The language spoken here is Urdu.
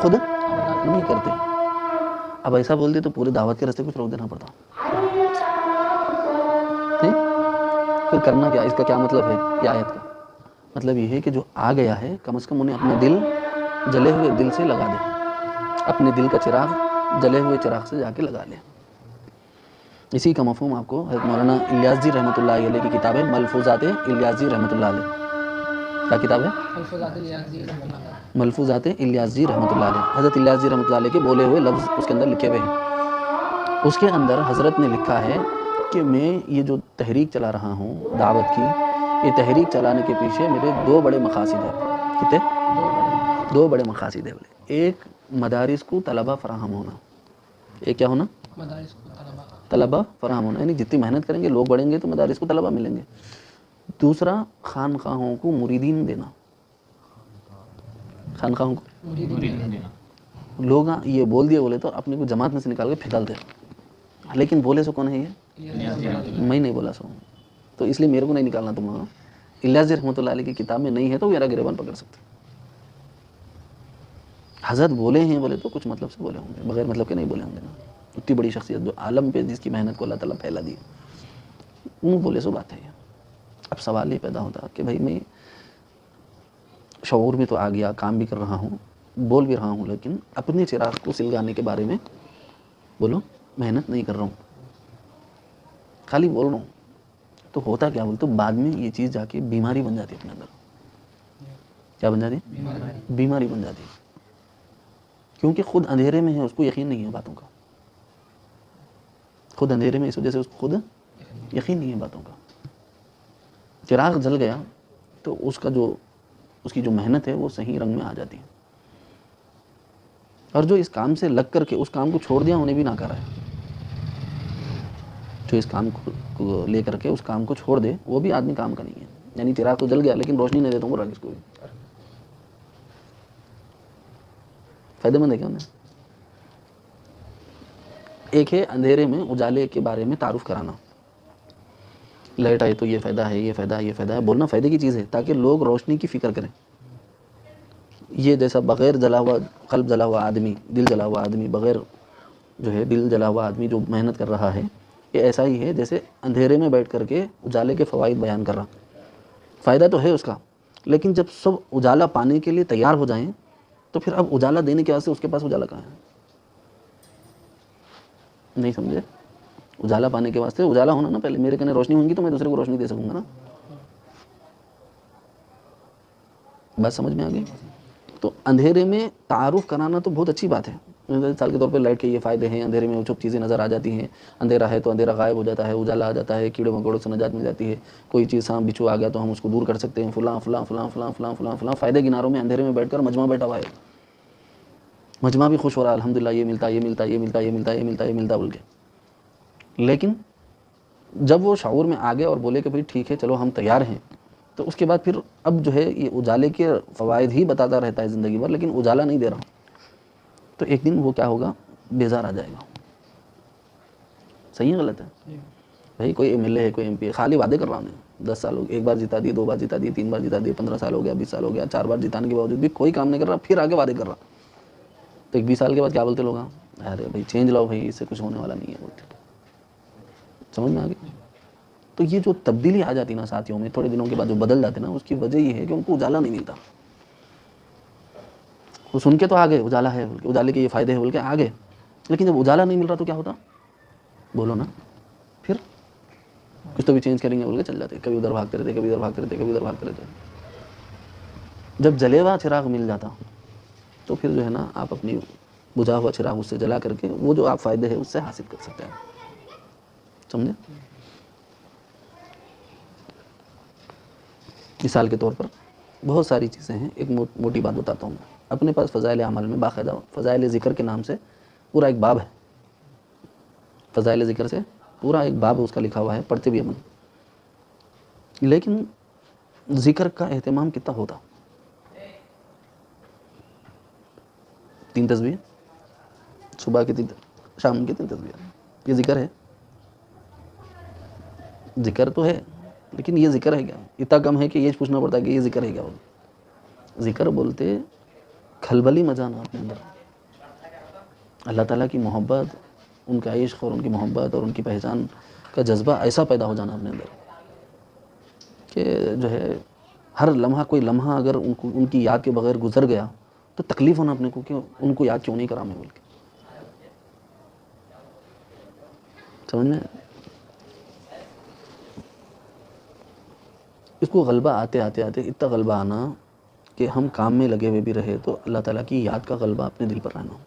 خود نہیں کرتے. اب ایسا بول دے تو پورے دعوت کے راستے کو روک دینا پڑتا. پھر کرنا کیا؟ اس کا کیا مطلب ہے یہ آیت کا؟ مطلب یہ ہے کہ جو آ گیا ہے کم از کم انہیں اپنا دل جلے ہوئے دل سے لگا دے، اپنے دل کا چراغ جلے ہوئے چراغ سے جا کے لگا لے. اسی کا مفہوم آپ کو حضرت مولانا الیاس جی رحمۃ اللہ علیہ کی کتاب ہے ملفوظات الیاس جی رحمۃ اللہ علیہ. کیا کتاب ہے؟ ملفوظات الیاس جی رحمۃ اللہ علیہ. حضرت الیاس جی رحمۃ اللہ علیہ کے بولے ہوئے لفظ اس کے اندر لکھے ہوئے ہیں. اس کے اندر حضرت نے لکھا ہے کہ میں یہ جو تحریک چلا رہا ہوں دعوت کی، یہ تحریک چلانے کے پیچھے میرے دو بڑے مقاصد ہیں. کتنے؟ دو بڑے مقاصد ہیں. ایک مدارس کو طلبہ فراہم ہونا. ایک کیا ہونا؟ مدارس کو طلبہ فراہم ہونا، یعنی جتنی محنت کریں گے لوگ بڑھیں گے تو مدارس کو طلبہ ملیں گے. دوسرا خانقاہوں کو مریدین دینا. خانقاہوں کو مریدین دینا. لوگ یہ بول دیے بولے تو اپنے کو جماعت میں سے نکال کے پھینکالتے، لیکن بولے سو کون ہے؟ یہ میں نہیں بولا سو، تو اس لیے میرے کو نہیں نکالنا تم وہاں. الیاس جی رحمۃ اللہ علیہ کی کتاب میں نہیں ہے تو میرا گریبان پکڑ سکتے. حضرت بولے ہیں بولے تو کچھ مطلب سے بولے ہوں گے، بغیر مطلب کے نہیں بولے ہوں گے نا. اتنی بڑی شخصیت جو عالم پہ جس کی محنت کو اللہ تعالیٰ پھیلا دی، وہ بولے سو بات ہے. اب سوال یہ پیدا ہوتا کہ بھائی میں شعور میں تو آ گیا، کام بھی کر رہا ہوں، بول بھی رہا ہوں، لیکن اپنے چراغ کو سلگانے کے بارے میں بولو محنت نہیں کر رہا ہوں، خالی بول رہا ہوں. تو ہوتا کیا بول تو بعد میں یہ چیز جا کے بیماری بن جاتی ہے اپنے اندر. کیا بن جاتی ہے؟ بیماری بن جاتی ہے. کیونکہ خود اندھیرے میں ہے، اس کو یقین نہیں ہے باتوں کا. خود اندھیرے میں اس وجہ سے اس کو خود یقین نہیں ہے باتوں کا. چراغ جل گیا تو اس کی جو محنت ہے وہ صحیح رنگ میں آ جاتی ہے. اور جو اس کام سے لگ کر کے اس کام کو چھوڑ دیا انہیں بھی ناکارا ہے. جو اس کام کو لے کر کے اس کام کو چھوڑ دے وہ بھی آدمی کام کا نہیں ہے. یعنی چراغ تو جل گیا لیکن روشنی نہیں دیتا ہوں راگ اس کو بھی. فائدہ مند ہے کیا انہیں؟ ایک ہے اندھیرے میں اجالے کے بارے میں تعارف کرانا. لائٹ آئے تو یہ فائدہ ہے، یہ فائدہ ہے، یہ فائدہ ہے، بولنا فائدے کی چیز ہے تاکہ لوگ روشنی کی فکر کریں. یہ جیسا بغیر جلا ہوا قلب جلا ہوا آدمی، دل جلا ہوا آدمی، بغیر جو ہے دل جلا ہوا آدمی جو محنت کر رہا ہے، یہ ایسا ہی ہے جیسے اندھیرے میں بیٹھ کر کے اجالے کے فوائد بیان کر رہا. فائدہ تو ہے اس کا، لیکن جب سب اجالا پانے کے لیے تیار ہو جائیں تو پھر اب اجالا دینے کے واسطے اس کے پاس اجالا کہاں ہے؟ نہیں سمجھے؟ اجالا پانے کے واسطے اجالا ہونا نا، پہلے میرے کنے روشنی ہوگی تو میں دوسرے کو روشنی دے سکوں گا نا. بات سمجھ میں آ گئی؟ تو اندھیرے میں تعارف کرانا تو بہت اچھی بات ہے. مثال کے طور پہ لائٹ کے یہ فائدے ہیں، اندھیرے میں وہ چھپ چیزیں نظر آ جاتی ہیں. اندھیرا ہے تو اندھیرا غائب ہو جاتا ہے، اجالا آ جاتا ہے، کیڑے مکوڑوں سے نجات مل جاتی ہے. کوئی چیز سانپ بچھو آ گیا تو ہم اس کو دور کر سکتے ہیں. فلاں فلاں فلاں فلاں فلاں فلاں فلاں فائدے گناروں میں اندھیرے میں بیٹھ کر مجمع بیٹھا ہوا ہے. مجمع بھی خوش ہو رہا ہے الحمدللہ، یہ ملتا یہ ملتا یہ ملتا یہ ملتا یہ ملتا یہ ملتا بول کے. لیکن جب وہ شعور میں آ گئے اور بولے کہ بھائی ٹھیک ہے چلو ہم تیار ہیں، تو اس کے بعد پھر اب جو ہے یہ اجالے کے فوائد ہی بتاتا رہتا ہے زندگی بھر، لیکن اجالا نہیں دے رہا. تو ایک دن وہ کیا ہوگا؟ بیزار آ جائے گا. صحیح ہے غلط ہے؟ بھائی کوئی ایم ایل اے ہے، کوئی ایم پی ہے، خالی وعدے کر رہا ہوں 10 سال ہو گئے، ایک بار جتا دی، 2 بار جتا دی، 3 بار جتا دی، 15 سال ہو گیا، 20 سال ہو گیا، 4 بار جتانے کے باوجود بھی کوئی کام نہیں کر رہا، پھر آگے وعدے کر رہا. تو ایک 20 سال کے بعد کیا بولتے لوگ؟ ارے بھائی چینج لاؤ بھائی، اس سے کچھ ہونے والا نہیں ہے بولتے. سمجھ میں آ گئی؟ تو یہ جو تبدیلی آ جاتی نا ساتھیوں میں، تھوڑے دنوں کے بعد جو بدل جاتے نا، اس کی وجہ یہ ہے کہ ان کو اجالا نہیں ملتا. وہ سن کے تو آگے اجالا ہے، اجالے کے یہ فائدے ہیں بول کے آگے، لیکن جب اجالا نہیں مل رہا تو کیا ہوتا؟ بولو نا. پھر کچھ تو بھی چینج کریں گے بول کے چل جاتے، کبھی ادھر بھاگتے رہتے، کبھی ادھر بھاگتے رہتے، کبھی ادھر بھاگتے رہتے. جب جلے ہوا چراغ مل جاتا تو پھر جو ہے نا آپ اپنی بجھا ہوا چراغ اس سے جلا کر کے وہ جو آپ فائدے ہیں اس سے حاصل کر سکتے ہیں. سمجھے؟ مثال کے طور پر بہت ساری چیزیں ہیں. ایک موٹی بات بتاتا ہوں. اپنے پاس فضائل اعمال میں باقاعدہ فضائل ذکر کے نام سے پورا ایک باب ہے. فضائل ذکر سے پورا ایک باب اس کا لکھا ہوا ہے، پڑھتے بھی ہم. لیکن ذکر کا اہتمام کتنا ہوتا؟ 3 تسبیح صبح کی 3 شام کی 3 تسبیح، یہ ذکر ہے. ذکر تو ہے لیکن یہ ذکر ہے کیا؟ اتنا کم ہے کہ یہ پوچھنا پڑتا ہے کہ یہ ذکر ہے کیا. ذکر بولتے کھلبلی مچانا اپنے اندر، اللہ تعالیٰ کی محبت، ان کا عشق اور ان کی محبت اور ان کی پہچان کا جذبہ ایسا پیدا ہو جانا اپنے اندر کہ جو ہے ہر لمحہ، کوئی لمحہ اگر ان کی یاد کے بغیر گزر گیا تو تکلیف ہونا اپنے کو کہ ان کو یاد کیوں نہیں کرا میں بول کے. سمجھ میں اس کو غلبہ آتے آتے آتے اتنا غلبہ آنا کہ ہم کام میں لگے ہوئے بھی رہے تو اللہ تعالیٰ کی یاد کا غلبہ اپنے دل پر رہنا.